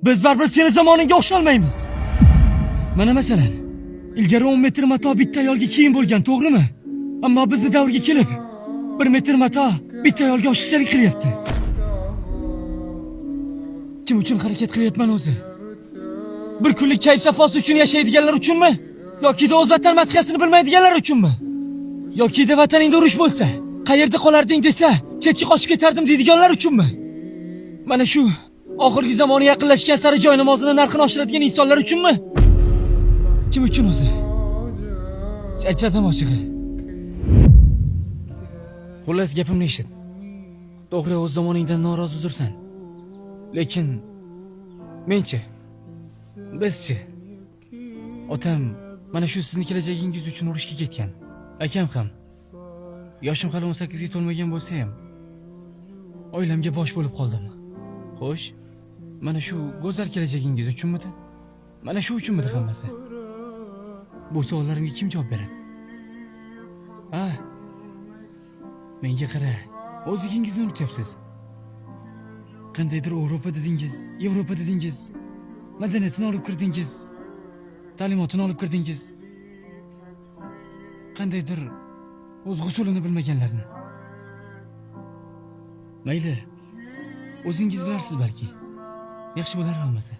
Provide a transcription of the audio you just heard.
Biz baribir seni zamoningga o'xsholmaymiz. Mana masalan, ilgari 10 metr mato bitta ayolga kiyim bo'lgan, to'g'rimi? Ammo bizning davrga kelib 1 metr mato bitta ayolga oshiqchalik qilyapti. Kim uchun harakat qilyapman o'zi? Bir kunlik kayf safosi uchun yashaydiganlar uchunmi? Yoki o'z vatan madhiyasini bilmaydiganlar uchunmi? Yoki vataningda urush bo'lsa, qayerda qolarding desa, chetga qochib ketardim deydiganlar uchunmi? Mana shu oxirgi zamoni yaqinlashgan sari joy namozining narxini oshiradigan insonlar uchunmi? Kim uchun o'zi? Aytdim ochig'i. Xullas gapimni eshit. To'g'ri, o'z zamoningdan norozi uzursan. Lekin menchi, bizchi. Otam mana shu sizning kelajagingiz uchun urushga ketgan. Akam ham yoshim hali 18 ga to'lmagan bo'lsa ham oilamga bosh bo'lib qoldim. Xo'sh, mana shu go'zal kelajagingiz uchunmidi? Mana shu uchunmidi hammasi? Bu savollarimga kim javob beradi? Menga qara, o'zingizni unutyapsiz. Qandaydir Yevropa dedingiz, Yevropa dedingiz. Madaniyatini olib kirdingiz. Ta'limotini olib kirdingiz. Qandaydir o'z g'usulini bilmaganlarni. Mayli, o'zingiz bilarsiz balki. Yaxshi bo'lar hammasi.